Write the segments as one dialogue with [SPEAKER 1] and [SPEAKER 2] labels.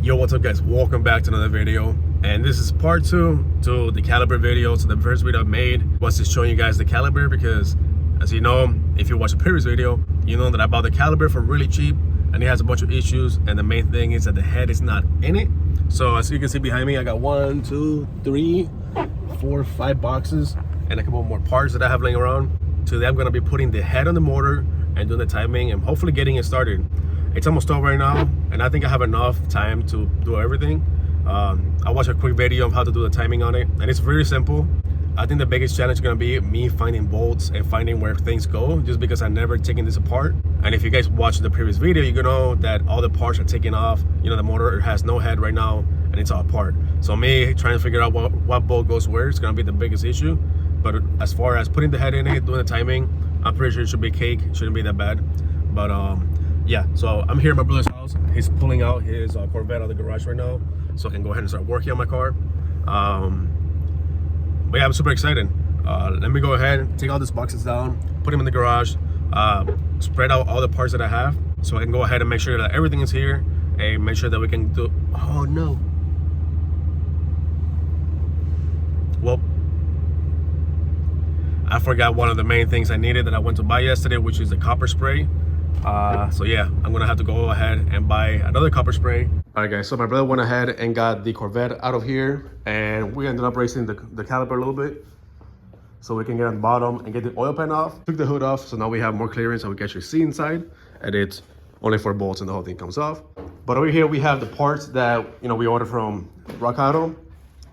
[SPEAKER 1] Yo, what's up guys? Welcome back to another video, and this is part 2 to the caliber video. So the first video I made was just showing you guys the caliber, because as you know, if you watch the previous video, you know that I bought the caliber for really cheap and it has a bunch of issues, and the main thing is that the head is not in it. So as you can see behind me, I got 1, 2, 3, 4, 5 boxes and a couple more parts that I have laying around. Today I'm going to be putting the head on the motor and doing the timing and hopefully getting it started. It's almost over right now, and I think I have enough time to do everything. I watched a quick video of how to do the timing on it, and it's very simple. I think the biggest challenge is going to be me finding bolts and finding where things go, just because I've never taken this apart. And if you guys watched the previous video, you know that all the parts are taken off. You know, the motor has no head right now and it's all apart. So me trying to figure out what bolt goes where is going to be the biggest issue. But as far as putting the head in it, doing the timing, I'm pretty sure it should be cake. It shouldn't be that bad. But yeah, so I'm here at my brother's house. He's pulling out his Corvette out of the garage right now, so I can go ahead and start working on my car. But yeah, I'm super excited. Let me go ahead and take all these boxes down, put them in the garage, spread out all the parts that I have, so I can go ahead and make sure that everything is here and make sure that we can do. Oh no. Well, I forgot one of the main things I needed that I went to buy yesterday, which is the copper spray. So yeah, I'm gonna have to go ahead and buy another copper spray. All right guys, so my brother went ahead and got the Corvette out of here, and we ended up raising the caliper a little bit so we can get on the bottom and get the oil pan off. Took the hood off, so now we have more clearance and we can actually see inside, and it's only 4 bolts and the whole thing comes off. But over here we have the parts that, you know, we ordered from Rock Auto.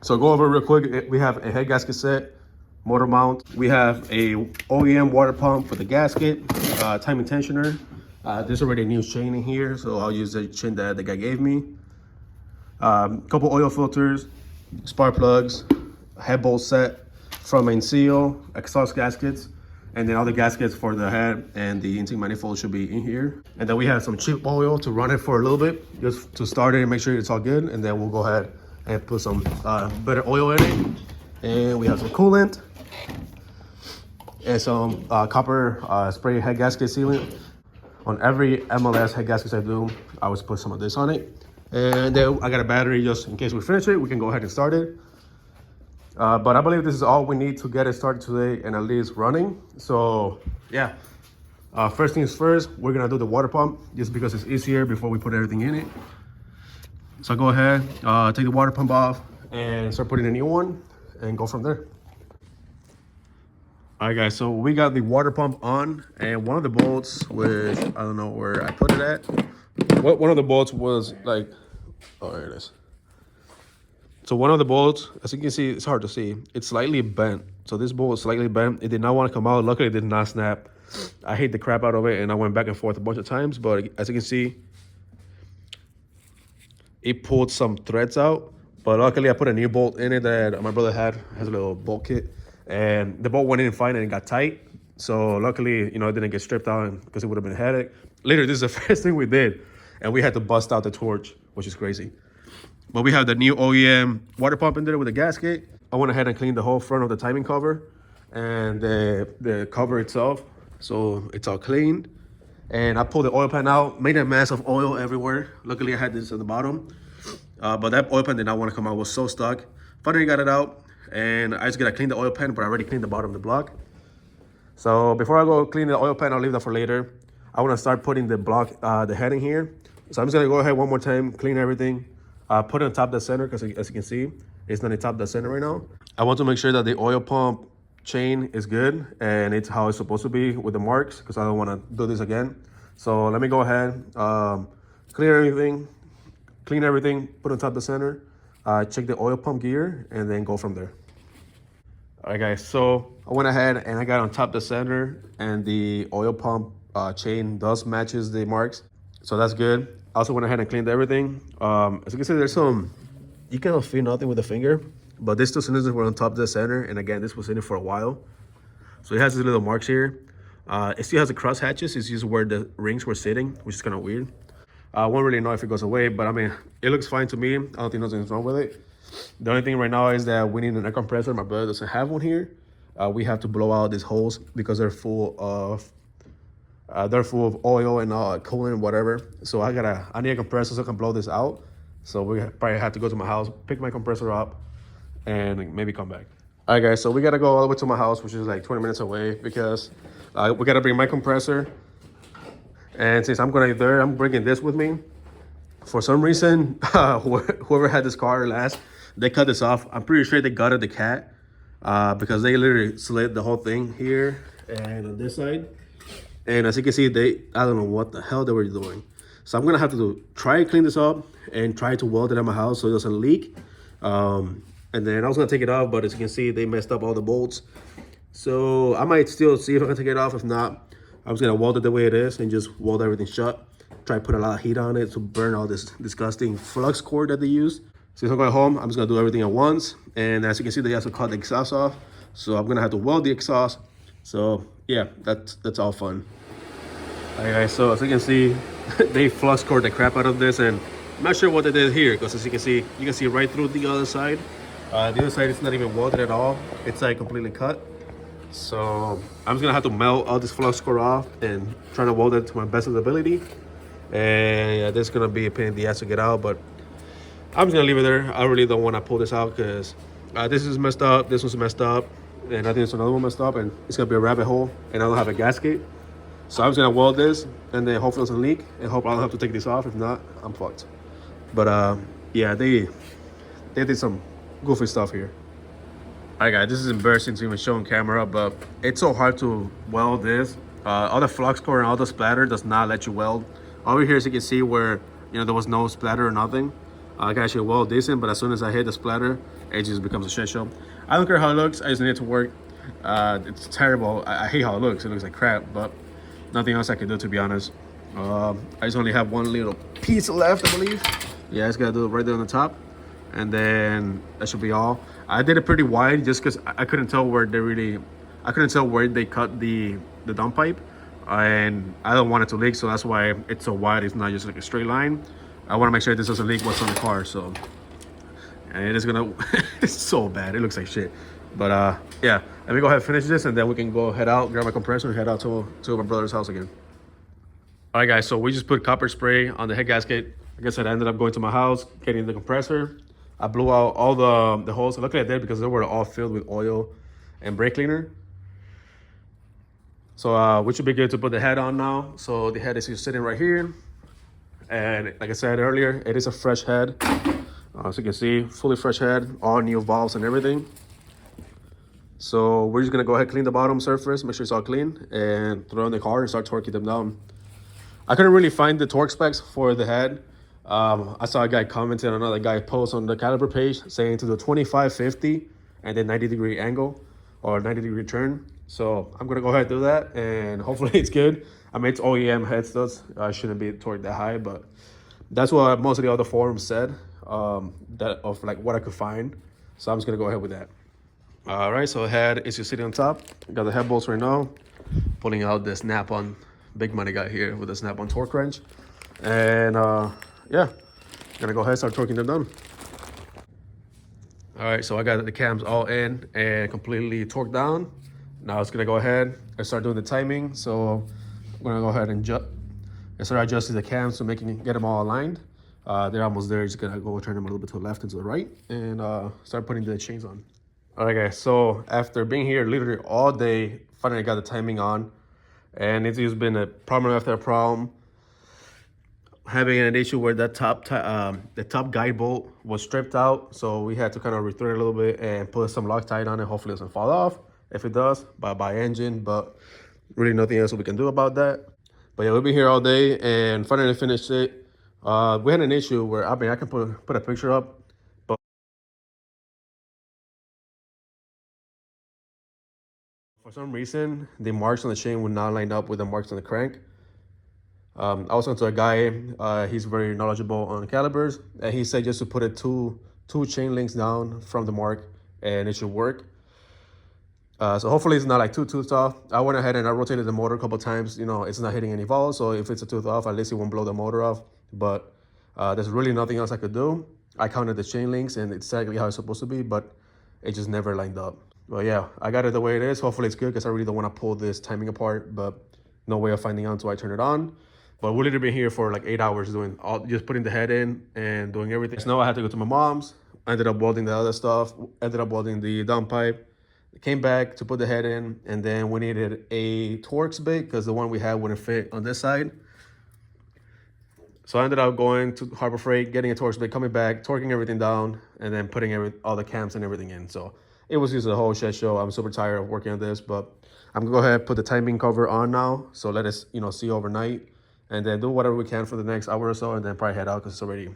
[SPEAKER 1] So go over real quick. We have a head gasket set, motor mount. We have a OEM water pump for the gasket, timing tensioner. There's already a new chain in here, so I'll use the chain that the guy gave me. Couple oil filters, spark plugs, head bolt set, front main seal, exhaust gaskets, and then all the gaskets for the head and the intake manifold should be in here. And then we have some cheap oil to run it for a little bit, just to start it and make sure it's all good. And then we'll go ahead and put some better oil in it. And we have some coolant and some copper spray head gasket sealant. On every MLS head gaskets I do, I always put some of this on it. And then I got a battery just in case we finish it, we can go ahead and start it. But I believe this is all we need to get it started today and at least running. So yeah, first things first, we're gonna do the water pump just because it's easier before we put everything in it. So I'll go ahead, take the water pump off and start putting a new one and go from there. All right guys, so we got the water pump on, and one of the bolts, which I don't know where I put it at. One of the bolts was like, oh, there it is. So one of the bolts, as you can see, it's hard to see, it's slightly bent. So this bolt is slightly bent. It did not want to come out. Luckily it did not snap. I hate the crap out of it, and I went back and forth a bunch of times, but as you can see, it pulled some threads out. But luckily I put a new bolt in it that my brother has a little bolt kit. And the bolt went in fine and it got tight. So luckily, you know, it didn't get stripped out because it would have been a headache. Later, this is the first thing we did. And we had to bust out the torch, which is crazy. But we have the new OEM water pump in there with a gasket. I went ahead and cleaned the whole front of the timing cover and the cover itself. So it's all cleaned. And I pulled the oil pan out, made a mess of oil everywhere. Luckily, I had this at the bottom. But that oil pan did not want to come out. It was so stuck. Finally got it out. And I just gotta clean the oil pan, but I already cleaned the bottom of the block. So before I go clean the oil pan, I'll leave that for later. I wanna start putting the block, the head in here. So I'm just gonna go ahead one more time, clean everything, put it on top of the center, because as you can see, it's not on top of the center right now. I want to make sure that the oil pump chain is good and it's how it's supposed to be with the marks, because I don't wanna do this again. So let me go ahead, clean everything, put it on top of the center, check the oil pump gear, and then go from there. All right guys, so I went ahead and I got on top of the center, and the oil pump chain does matches the marks, so that's good. I also went ahead and cleaned everything. As you can see, there's some, you cannot feel nothing with the finger, but these two cylinders were on top of the center, and again, this was in it for a while. So it has these little marks here. It still has the cross hatches. It's just where the rings were sitting, which is kind of weird. I won't really know if it goes away, but I mean, it looks fine to me. I don't think nothing's wrong with it. The only thing right now is that we need an air compressor. My brother doesn't have one here. We have to blow out these holes because they're full of oil and coolant and whatever. So I need a compressor so I can blow this out. So we probably have to go to my house, pick my compressor up, and maybe come back. All right, guys, so we got to go all the way to my house, which is like 20 minutes away, because we got to bring my compressor. And since I'm going to be there, I'm bringing this with me. For some reason, whoever had this car last, they cut this off. I'm pretty sure they gutted the cat because they literally slid the whole thing here and on this side. And as you can see, I don't know what the hell they were doing. So I'm gonna have to try and clean this up and try to weld it at my house so it doesn't leak. And then I was gonna take it off, but as you can see, they messed up all the bolts. So I might still see if I can take it off. If not, I'm just gonna weld it the way it is and just weld everything shut. Try to put a lot of heat on it to burn all this disgusting flux cord that they use. Since I'm going home, I'm just gonna do everything at once. And as you can see, they also cut the exhaust off. So I'm gonna have to weld the exhaust. So yeah, that's all fun. All right, guys, so as you can see, they flux cord the crap out of this, and I'm not sure what they did here, because as you can see right through the other side. The other side is not even welded at all. It's like completely cut. So I'm just gonna have to melt all this flux core off and try to weld it to my best of the ability. And yeah, this is gonna be a pain in the ass to get out, but I'm just gonna leave it there. I really don't want to pull this out because this is messed up, this one's messed up, and I think there's another one messed up, and it's gonna be a rabbit hole, and I don't have a gasket. So I'm just gonna weld this, and then hopefully it doesn't leak, and hope I don't have to take this off. If not, I'm fucked. But yeah, they did some goofy stuff here. All right, guys, this is embarrassing to even show on camera, but it's so hard to weld this. All the flux core and all the splatter does not let you weld. Over here, as you can see, where there was no splatter or nothing, I can actually weld decent, but as soon as I hit the splatter, it just becomes a shit show. I don't care how it looks, I just need it to work. It's terrible. I hate how it looks like crap, but nothing else I can do, to be honest. I just only have one little piece left, I believe. Yeah, I just gotta do it right there on the top, and then that should be all. I did it pretty wide just because I couldn't tell where they cut the dump pipe, and I don't want it to leak, so that's why it's so wide. It's not just like a straight line. I want to make sure this doesn't leak what's on the car. So, and it is gonna it's so bad, it looks like shit. But yeah, let me go ahead and finish this, and then we can go head out, grab my compressor, and head out to my brother's house again. All right, guys, so we just put copper spray on the head gasket. Like I said, I ended up going to my house, getting the compressor. I blew out all the holes. Luckily I did, because they were all filled with oil and brake cleaner. So we should be good to put the head on now. So the head is just sitting right here. And like I said earlier, it is a fresh head. As you can see, fully fresh head, all new valves and everything. So we're just gonna go ahead and clean the bottom surface, make sure it's all clean, and throw it in the car and start torquing them down. I couldn't really find the torque specs for the head. I saw a guy commenting on another guy post on the caliper page saying to do 25-50 and then 90-degree angle or 90-degree turn. So I'm gonna go ahead and do that, and hopefully it's good. I mean, it's OEM head studs. I shouldn't be torqued that high, but that's what most of the other forums said, that of like what I could find. So I'm just gonna go ahead with that. All right, so head is just sitting on top. Got the head bolts right now. Pulling out the snap-on, big money guy here with the snap-on torque wrench. And yeah, gonna go ahead and start torquing them down. All right, so I got the cams all in and completely torqued down. Now it's gonna go ahead and start doing the timing. So I'm gonna go ahead and start adjusting the cams to get them all aligned. They're almost there. Just gonna go turn them a little bit to the left and to the right, and start putting the chains on. All right, guys, so after being here literally all day, finally got the timing on, and it's just been a problem after a problem. Having an issue where the top guide bolt was stripped out, so we had to kind of rethread it a little bit and put some Loctite on it. Hopefully it doesn't fall off. If it does, by engine, but really nothing else we can do about that. But yeah, we'll be here all day, and finally finished it. We had an issue where, I mean, I can put a picture up, but for some reason, the marks on the chain would not line up with the marks on the crank. I was talking to a guy, he's very knowledgeable on calipers, and he said just to put it two chain links down from the mark, and it should work. So hopefully it's not like two tooths off. I went ahead and I rotated the motor a couple times. It's not hitting any valves, so if it's a tooth off, at least it won't blow the motor off. But there's really nothing else I could do. I counted the chain links, and it's exactly how it's supposed to be, but it just never lined up. Well, yeah, I got it the way it is. Hopefully it's good, because I really don't want to pull this timing apart, but no way of finding out until I turn it on. But we literally been here for like 8 hours doing all, just putting the head in and doing everything. So now I had to go to my mom's. I ended up welding the other stuff. Ended up welding the downpipe. Came back to put the head in, and then we needed a Torx bit because the one we had wouldn't fit on this side. So I ended up going to Harbor Freight, getting a Torx bit, coming back, torquing everything down, and then putting all the cams and everything in. So it was just a whole shit show. I'm super tired of working on this, but I'm gonna go ahead and put the timing cover on now. So let us, see overnight, and then do whatever we can for the next hour or so, and then probably head out because it's already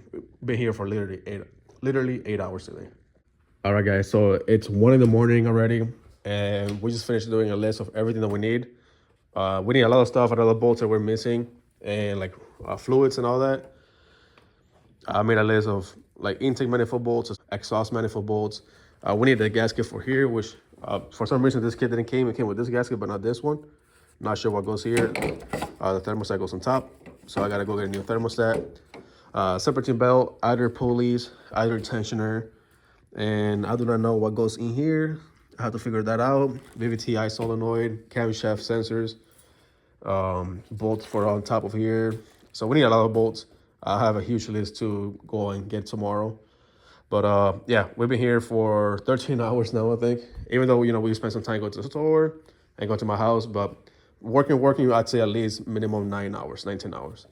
[SPEAKER 1] been here for literally 8 hours today. All right, guys. So it's 1 in the morning already, and we just finished doing a list of everything that we need. We need a lot of stuff, a lot of bolts that we're missing, and like fluids and all that. I made a list of like intake manifold bolts, exhaust manifold bolts. We need the gasket for here, which for some reason this kit didn't came. It came with this gasket, but not this one. Not sure what goes here. The thermostat goes on top, so I gotta go get a new thermostat. Separating belt, either pulleys, either tensioner, and I do not know what goes in here. I have to figure that out. VVTi solenoid, camshaft sensors, bolts for on top of here. So we need a lot of bolts. I have a huge list to go and get tomorrow. But yeah, we've been here for 13 hours now, I think. Even though, we spent some time going to the store and go to my house, but working, I'd say at least minimum 9 hours, 19 hours.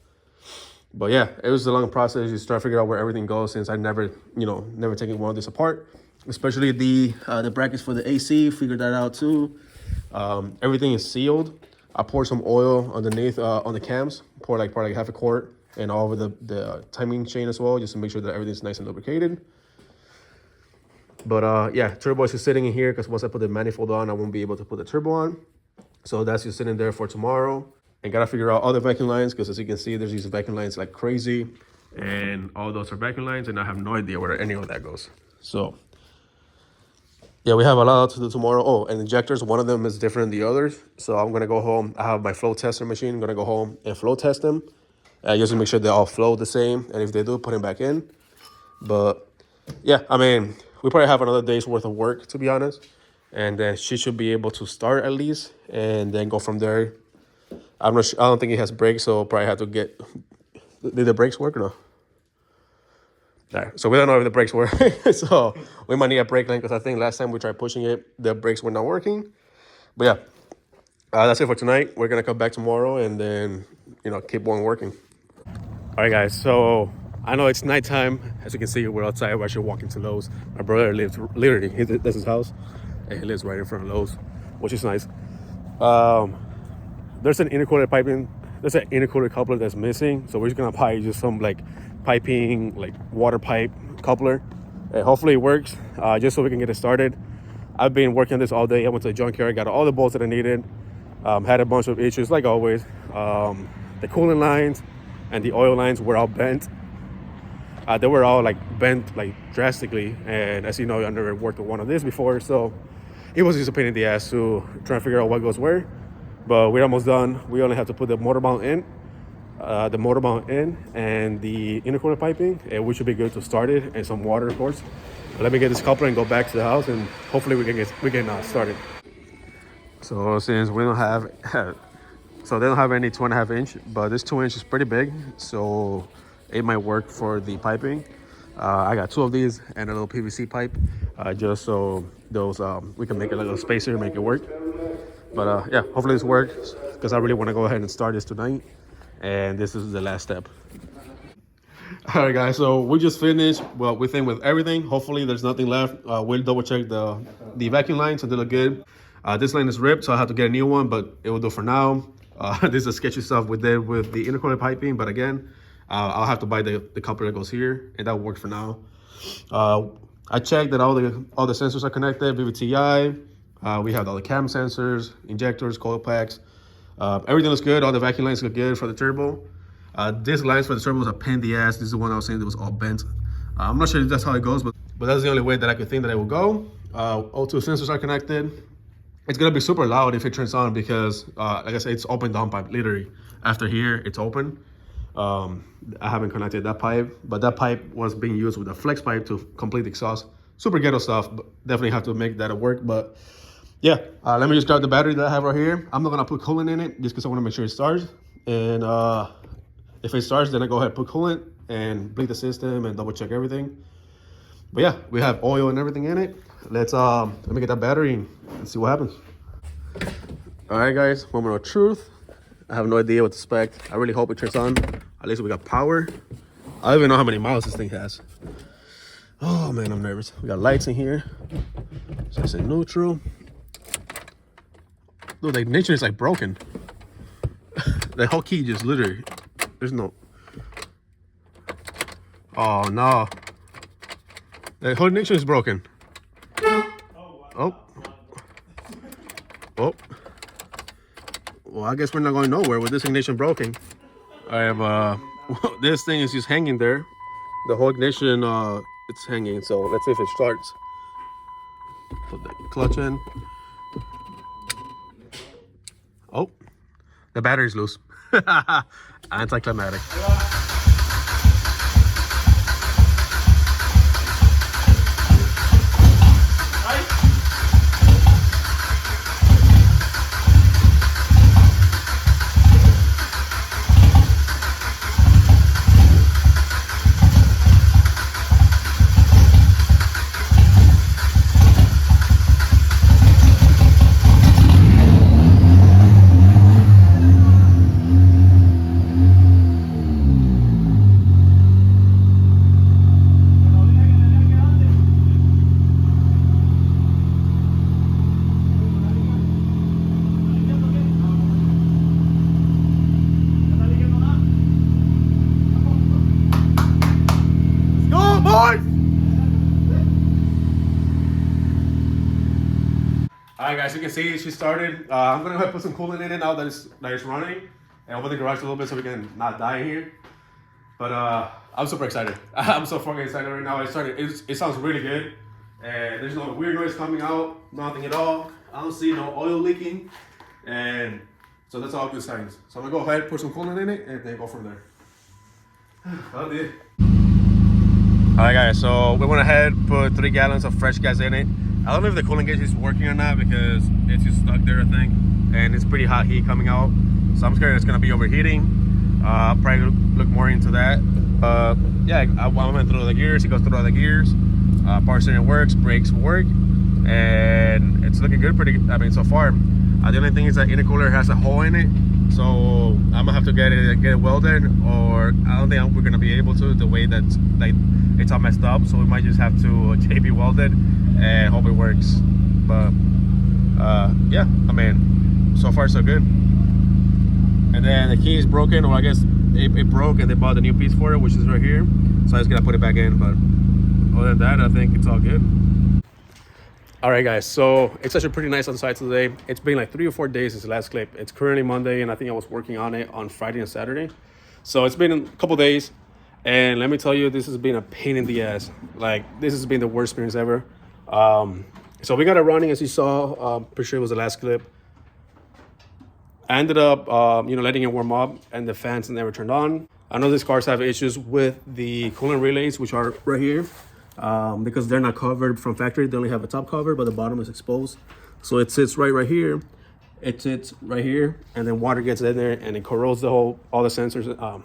[SPEAKER 1] But yeah, it was a long process. You start figuring out where everything goes since I never taken one of these apart. Especially the brackets for the AC, figured that out too. Everything is sealed. I poured some oil underneath on the cams, poured like probably half a quart, and all over the timing chain as well, just to make sure that everything's nice and lubricated. But yeah, turbo is just sitting in here because once I put the manifold on, I won't be able to put the turbo on. So that's just sitting there for tomorrow. And gotta figure out all the vacuum lines because as you can see, there's these vacuum lines like crazy. And all those are vacuum lines, and I have no idea where any of that goes. So yeah, we have a lot to do tomorrow. Oh, and injectors, one of them is different than the others. So I'm gonna go home. I have my flow tester machine. I'm gonna go home and flow test them. Just to make sure they all flow the same. And if they do, put them back in. But yeah, I mean, we probably have another day's worth of work, to be honest. And then she should be able to start at least and then go from there. I'm not sure, I don't think it has brakes, so probably have to get, did the brakes work or no? Right, so we don't know if the brakes work. So we might need a brake line because I think last time we tried pushing it, the brakes were not working. But yeah, that's it for tonight. We're gonna come back tomorrow and then, keep on working. All right, guys, so I know it's nighttime. As you can see, we're outside. We're actually walking to Lowe's. My brother lives literally, that's his house, and he lives right in front of Lowe's, which is nice. There's an intercooler piping. There's an intercooler coupler that's missing, so we're just gonna buy just some like piping, like water pipe coupler. And hopefully it works, just so we can get it started. I've been working on this all day. I went to the junkyard, got all the bolts that I needed. Had a bunch of issues, like always. The coolant lines and the oil lines were all bent. They were all like bent like drastically, and as you know, I never worked with one of these before, so it was just a pain in the ass to try and figure out what goes where. But we're almost done. We only have to put the motor mount in, and the intercooler piping, and we should be good to start it, and some water, of course. Let me get this coupler and go back to the house, and hopefully we can started. So since we don't have, so they don't have any 2.5 inch, but this 2 inch is pretty big, so it might work for the piping. I got 2 of these and a little PVC pipe, just so those we can make a little spacer, make it work. But yeah, hopefully this works because I really want to go ahead and start this tonight. And this is the last step. All right, guys, so we just finished. Well, we think with everything. Hopefully there's nothing left. We'll double check the vacuum lines so they look good. This line is ripped, so I have to get a new one, but it will do for now. This is sketchy stuff we did with the intercooler piping, but again, I'll have to buy the coupler that goes here, and that will work for now. I checked that all the sensors are connected, VVTi. We have all the cam sensors, injectors, coil packs. Everything looks good. All the vacuum lines look good for the turbo. This lines for the turbo was a pain in the ass. This is the one I was saying that was all bent. I'm not sure if that's how it goes, but that's the only way that I could think that it will go. All 2 sensors are connected. It's gonna be super loud if it turns on because, like I said, it's open downpipe. Literally, after here, it's open. I haven't connected that pipe, but that pipe was being used with a flex pipe to complete the exhaust. Super ghetto stuff, but definitely have to make that work. But yeah, let me just grab the battery that I have right here. I'm not gonna put coolant in it just because I want to make sure it starts. And If it starts, then I go ahead and put coolant and bleed the system and double check everything. But yeah, we have oil and everything in it. Let me get that battery and see what happens. All right, guys, moment of truth. I have no idea what to expect. I really hope it turns on. At least we got power. I don't even know how many miles this thing has. Oh man, I'm nervous. We got lights in here. So it's in neutral. Dude, the ignition is like broken. The whole key just literally, there's no. Oh no. The whole ignition is broken. Oh. Oh. Well, I guess we're not going nowhere with this ignition broken. I have this thing is just hanging there. The whole ignition it's hanging, so let's see if it starts. Put the clutch in. Oh, the battery's loose. Anticlimactic. All right, guys, you can see she started. I'm gonna go ahead and put some coolant in it now that it's running, and open the garage a little bit so we can not die here. But I'm super excited. I'm so fucking excited right now. It sounds really good, and there's no weird noise coming out, nothing at all. I don't see no oil leaking, and so that's all good signs. So I'm gonna go ahead, put some coolant in it, and then go from there. All right, guys, so we went ahead, put 3 gallons of fresh gas in it. I don't know if the coolant gauge is working or not because it's just stuck there, I think, and it's pretty hot heat coming out. So I'm scared it's gonna be overheating. Probably look more into that. Yeah, I went through the gears. It goes through all the gears. Power steering works, brakes work, and it's looking good. I mean, so far. The only thing is that intercooler has a hole in it, so I'm gonna have to get it welded, or I don't think we're gonna be able to. The way that's like it's all messed up, so we might just have to JB weld it and hope it works. But yeah, I mean, so far so good. And then the key is broken, or I guess it broke and they bought a new piece for it, which is right here. So I just gotta put it back in. But other than that, I think it's all good. All right, guys, so it's actually pretty nice outside today. It's been like 3 or 4 days since the last clip. It's currently Monday, and I think I was working on it on Friday and Saturday. So it's been a couple days, and let me tell you, this has been a pain in the ass. Like, this has been the worst experience ever. So we got it running, as you saw. Pretty sure it was the last clip. I ended up, letting it warm up, and the fans never turned on. I know these cars have issues with the coolant relays, which are right here. Because they're not covered from factory. They only have a top cover, but the bottom is exposed. So it sits right here. It sits right here, and then water gets in there, and it corrodes all the sensors.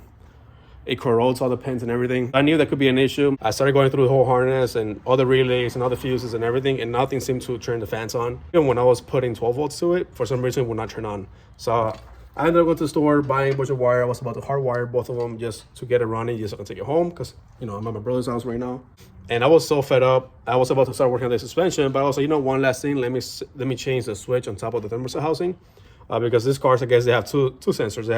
[SPEAKER 1] It corrodes all the pins and everything. I knew that could be an issue. I started going through the whole harness and all the relays and all the fuses and everything, and nothing seemed to turn the fans on. Even when I was putting 12 volts to it, for some reason it would not turn on. So I ended up going to the store, buying a bunch of wire. I was about to hardwire both of them just to get it running, just so I can take it home, because I'm at my brother's house right now. And I was so fed up. I was about to start working on the suspension, but I was like, one last thing, let me change the switch on top of the thermostat housing, because this cars, I guess they have two sensors. It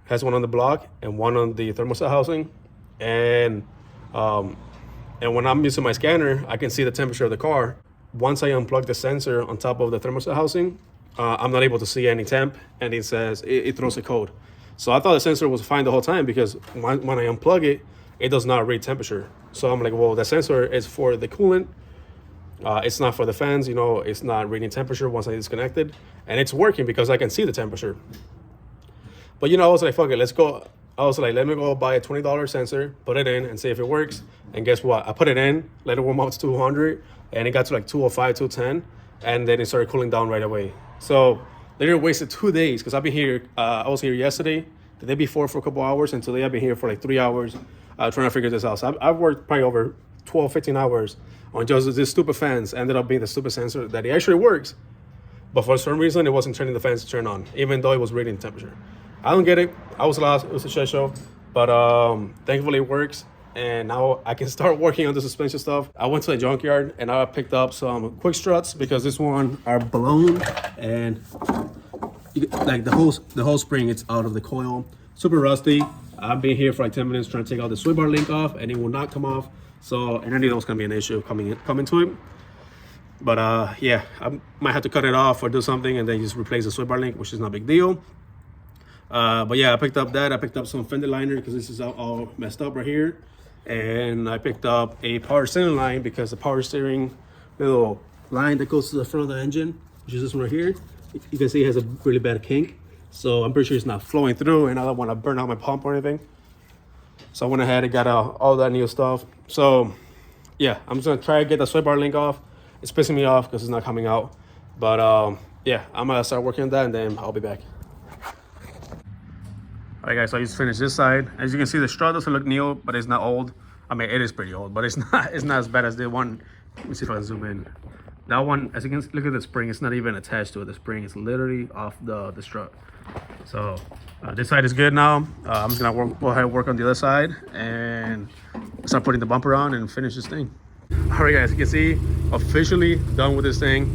[SPEAKER 1] has one on the block and one on the thermostat housing, and when I'm using my scanner, I can see the temperature of the car. Once I unplug the sensor on top of the thermostat housing, I'm not able to see any temp, and it says it throws a code. So I thought the sensor was fine the whole time, because when I unplug it, it does not read temperature. So I'm like, well, the sensor is for the coolant. It's not for the fans. It's not reading temperature once I disconnected, and it's working because I can see the temperature. But I was like, fuck it, let's go. I was like, let me go buy a $20 sensor, put it in, and see if it works. And guess what? I put it in, let it warm up to 200, and it got to like 205, 210, and then it started cooling down right away. So they didn't waste 2 days, because I've been here. I was here yesterday, the day before for a couple hours, and today I've been here for like 3 hours trying to figure this out. So I've worked probably over 12, 15 hours on just this stupid fans. Ended up being the stupid sensor that it actually works, but for some reason it wasn't turning the fans to turn on, even though it was reading temperature. I don't get it. I was lost. It was a shit show, but thankfully it works. And now I can start working on the suspension stuff. I went to the junkyard and I picked up some quick struts because this one are blown, and like the whole spring, it's out of the coil, super rusty. I've been here for like 10 minutes trying to take out the sway bar link off, and it will not come off. So, and I knew that was gonna be an issue coming to it. But yeah, I might have to cut it off or do something and then just replace the sway bar link, which is not a big deal. But yeah, I picked up that. I picked up some fender liner because this is all messed up right here. And I picked up a power steering line because the power steering little line that goes to the front of the engine, which is this one right here, you can see it has a really bad kink. So I'm pretty sure it's not flowing through, and I don't want to burn out my pump or anything. So I went ahead and got all that new stuff. So yeah, I'm just gonna try to get the sway bar link off. It's pissing me off because it's not coming out. But yeah, I'm gonna start working on that and then I'll be back. All right, guys, so I just finished this side. As you can see, the strut doesn't look new, but it's not old. I mean, it is pretty old, but it's not as bad as the one. Let me see if I can zoom in. That one, as you can look at the spring, it's not even attached to it. The spring is literally off the strut. So this side is good now. I'm just gonna go ahead and work on the other side and start putting the bumper on and finish this thing. All right, guys, you can see officially done with this thing.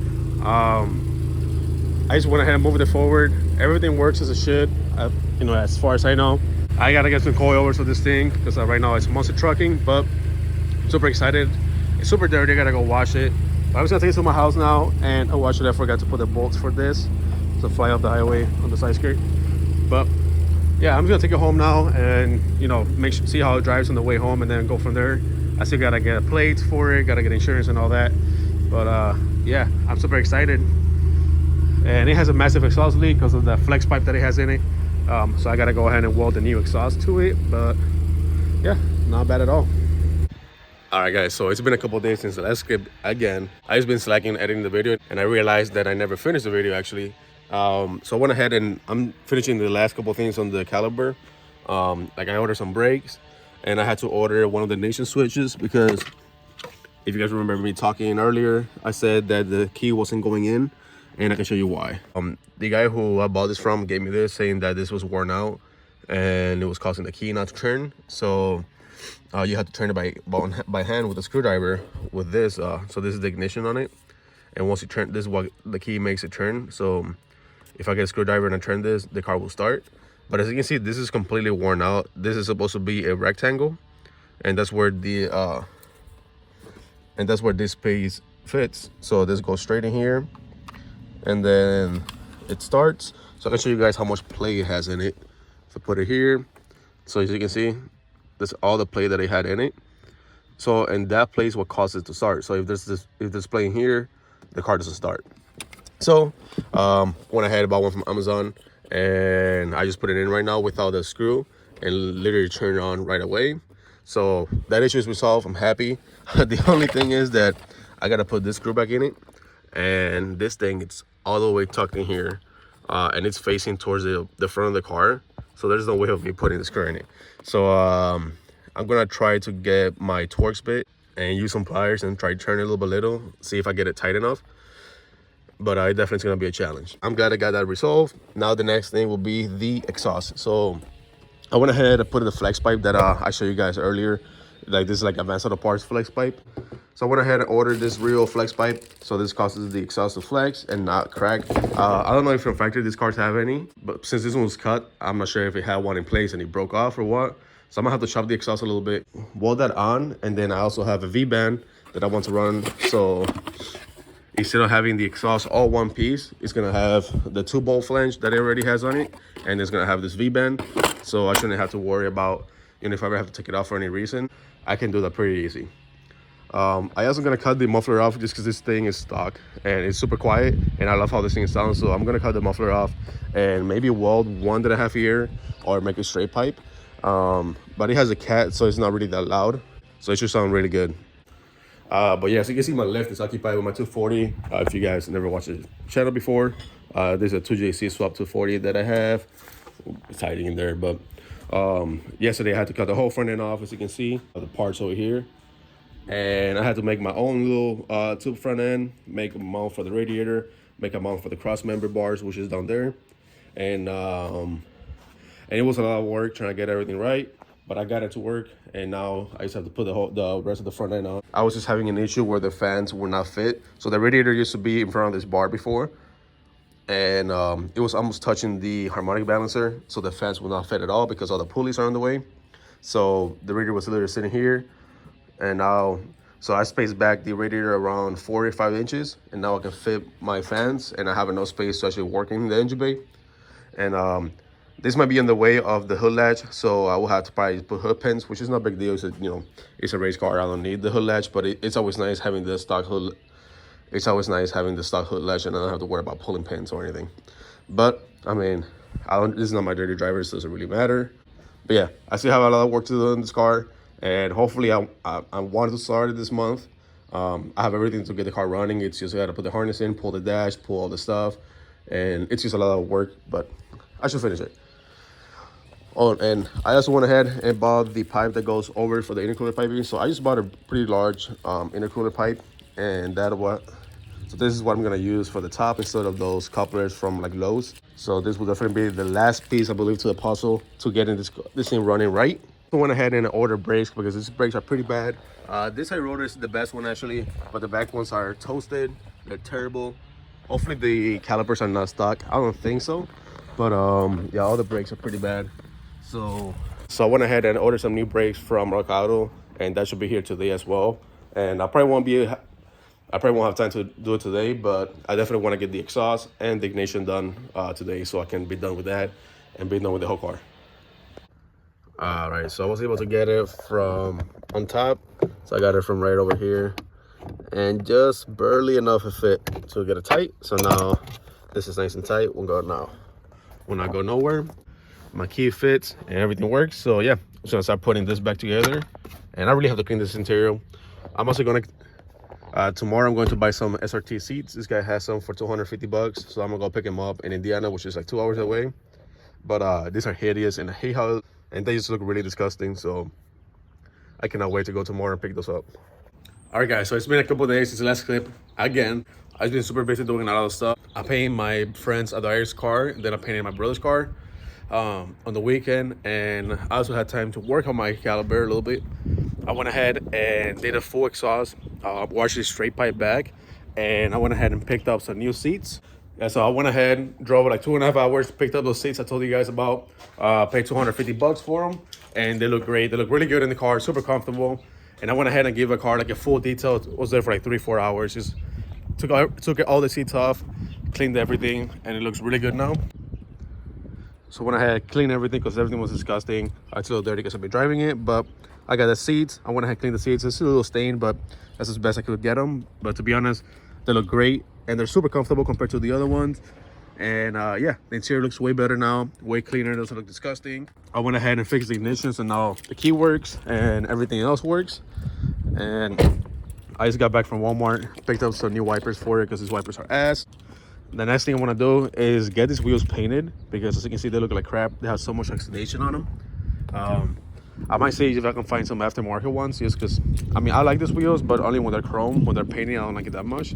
[SPEAKER 1] I just went ahead and moved it forward. Everything works as it should, you know, as far as I know. I gotta get some coilovers for this thing because right now it's mostly trucking, but I'm super excited. It's super dirty. I gotta go wash it. But I'm just gonna take it to my house now, and oh, actually I forgot to put the bolts for this to fly off the highway on the side skirt. But yeah, I'm just gonna take it home now and, you know, see how it drives on the way home and then go from there. I still gotta get plates for it, gotta get insurance and all that. But yeah, I'm super excited. And it has a massive exhaust leak because of the flex pipe that it has in it. So I gotta go ahead and weld the new exhaust to it. But yeah, not bad at all. All right, guys, so it's been a couple days since the last script again. I've just been slacking editing the video, and I realized that I never finished the video actually. So I went ahead and I'm finishing the last couple things on the caliber. Like I ordered some brakes, and I had to order one of the nation switches because if you guys remember me talking earlier, I said that the key wasn't going in, and I can show you why. The guy who I bought this from gave me this, saying that this was worn out and it was causing the key not to turn. So you have to turn it by hand with a screwdriver with this. So this is the ignition on it, and once you turn this is what the key makes it turn. So if I get a screwdriver and I turn this, the car will start. But as you can see, this is completely worn out. This is supposed to be a rectangle, and that's where the this piece fits. So this goes straight in here, and then it starts. So I can show you guys how much play it has in it. If I put it here, so as you can see, that's all the play that it had in it. So, and that play is what causes it to start. So if there's play in here, the car doesn't start. So went ahead and bought one from Amazon, and I just put it in right now without the screw and literally turn it on right away. So that issue is resolved. I'm happy. The only thing is that I gotta put this screw back in it, and this thing, it's all the way tucked in here, and it's facing towards the front of the car. So there's no way of me putting the screw in it. So I'm gonna try to get my Torx bit and use some pliers and try to turn it a little, see if I get it tight enough. But it definitely is gonna be a challenge. I'm glad I got that resolved. Now the next thing will be the exhaust. So I went ahead and put the flex pipe that I showed you guys earlier. Like this is like advanced auto parts flex pipe. So I went ahead and ordered this real flex pipe. So this causes the exhaust to flex and not crack. I don't know if from factory these cars have any, but since this one was cut, I'm not sure if it had one in place and it broke off or what. So I'm gonna have to chop the exhaust a little bit, weld that on, and then I also have a V-band that I want to run. So instead of having the exhaust all one piece, it's gonna have the 2-bolt flange that it already has on it, and it's gonna have this V-band. So I shouldn't have to worry about, you know, if I ever have to take it off for any reason, I can do that pretty easy. I also gonna cut the muffler off just because this thing is stock and it's super quiet, and I love how this thing sounds. So I'm gonna cut the muffler off and maybe weld one that I have here or make a straight pipe. But it has a cat, so it's not really that loud, so it should sound really good. But yeah, so you can see my left is occupied with my 240. If you guys never watched the channel before, there's a 2JC swap 240 that I have. tight in there. But yesterday I had to cut the whole front end off, as you can see, the parts over here. And I had to make my own little tube front end, make a mount for the radiator, make a mount for the cross member bars, which is down there. And it was a lot of work trying to get everything right, but I got it to work, and now I just have to put the rest of the front end on. I was just having an issue where the fans were not fit. So the radiator used to be in front of this bar before, and it was almost touching the harmonic balancer, so the fans will not fit at all because all the pulleys are in the way. So the radiator was literally sitting here, and now, so I spaced back the radiator around 4 or 5 inches, and now I can fit my fans, and I have enough space to actually work in the engine bay. And this might be in the way of the hood latch, so I will have to probably put hood pins, which is not a big deal. It's a, it's a race car. I don't need the hood latch, but it's always nice having the stock hood. It's always nice having the stock hood latch, and I don't have to worry about pulling pins or anything. But I mean, this is not my dirty driver, so it doesn't really matter. But yeah, I still have a lot of work to do in this car, and hopefully I wanted to start it this month. I have everything to get the car running. It's just I got to put the harness in, pull the dash, pull all the stuff, and it's just a lot of work, but I should finish it. Oh, and I also went ahead and bought the pipe that goes over for the intercooler piping. So I just bought a pretty large intercooler pipe, and so this is what I'm gonna use for the top instead of those couplers from like Lowe's. So this will definitely be the last piece, I believe, to the puzzle to getting this thing running right. I went ahead and ordered brakes because these brakes are pretty bad. This high rotor is the best one actually, but the back ones are toasted. They're terrible. Hopefully the calipers are not stuck. I don't think so, but yeah, all the brakes are pretty bad. So I went ahead and ordered some new brakes from Rock Auto, and that should be here today as well. And I probably won't have time to do it today, but I definitely want to get the exhaust and the ignition done today, so I can be done with that and be done with the whole car. All right, so I was able to get it from on top, so I got it from right over here, and just barely enough to fit to get it tight. So now this is nice and tight. We'll not go nowhere. My key fits and everything works. So yeah, I'm just gonna start putting this back together, and I really have to clean this interior. I'm also gonna tomorrow I'm going to buy some SRT seats. This guy has some for 250 bucks, so I'm gonna go pick him up in Indiana, which is like 2 hours away. But these are hideous, and I hate how, and they just look really disgusting. So I cannot wait to go tomorrow and pick those up. All right, guys, so it's been a couple of days since the last clip. Again, I've been super busy doing a lot of stuff. I painted my friend's Adair's car, and then I painted my brother's car on the weekend, and I also had time to work on my caliber a little bit. I went ahead and did a full exhaust, washed the straight pipe back, and I went ahead and picked up some new seats. Yeah, so I went ahead, drove like 2.5 hours, picked up those seats I told you guys about, paid 250 bucks for them, and they look great. They look really good in the car, super comfortable. And I went ahead and gave a car like a full detail. It was there for like 3-4 hours. Just took all the seats off, cleaned everything, and it looks really good now. So when I had cleaned everything, because everything was disgusting, it's a little dirty because I've been driving it, but I got the seats. I went ahead and cleaned the seats. It's a little stained, but that's as best I could get them. But to be honest, they look great, and they're super comfortable compared to the other ones. And yeah, the interior looks way better now, way cleaner. It doesn't look disgusting. I went ahead and fixed the ignition, so now the key works and everything else works. And I just got back from Walmart, picked up some new wipers for it because these wipers are ass. The next thing I want to do is get these wheels painted, because as you can see, they look like crap. They have so much oxidation on them. I might see if I can find some aftermarket ones, just because, I mean, I like these wheels, but only when they're chrome. When they're painted, I don't like it that much.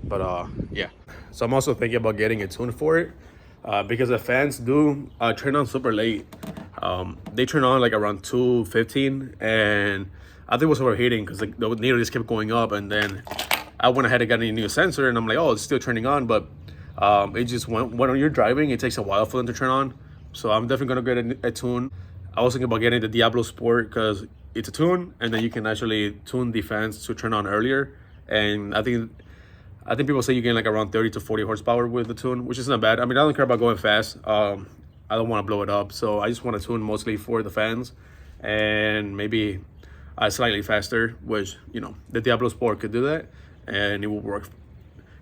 [SPEAKER 1] But yeah. So I'm also thinking about getting a tune for it, because the fans do turn on super late. They turn on like around 2:15, and I think it was overheating because the needle just kept going up, and then I went ahead and got a new sensor, and I'm like, oh, it's still turning on, but it just when you're driving, it takes a while for them to turn on. So I'm definitely gonna get a tune. I was thinking about getting the Diablo Sport because it's a tune, and then you can actually tune the fans to turn on earlier. And I think people say you gain like around 30 to 40 horsepower with the tune, which is not bad. I mean, I don't care about going fast. I don't want to blow it up, so I just want to tune mostly for the fans, and maybe slightly faster, which, you know, the Diablo Sport could do that, and it will work.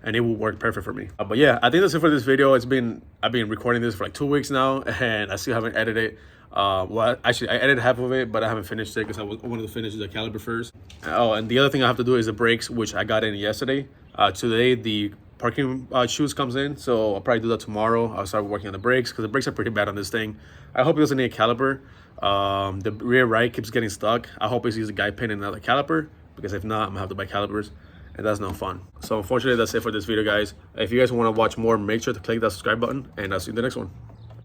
[SPEAKER 1] And it will work perfect for me. But yeah, I think that's it for this video. I've been recording this for like 2 weeks now, and I still haven't edited. Well, actually, I edited half of it, but I haven't finished it because I wanted to finish the caliper first. Oh, and the other thing I have to do is the brakes, which I got in yesterday. Today, the parking shoes comes in, so I'll probably do that tomorrow. I'll start working on the brakes because the brakes are pretty bad on this thing. I hope it doesn't need a caliper. The rear right keeps getting stuck. I hope it's used a guide pin and not a caliper, because if not, I'm gonna have to buy calipers, and that's no fun. So unfortunately, that's it for this video, guys. If you guys want to watch more, make sure to click that subscribe button, and I'll see you in the next one.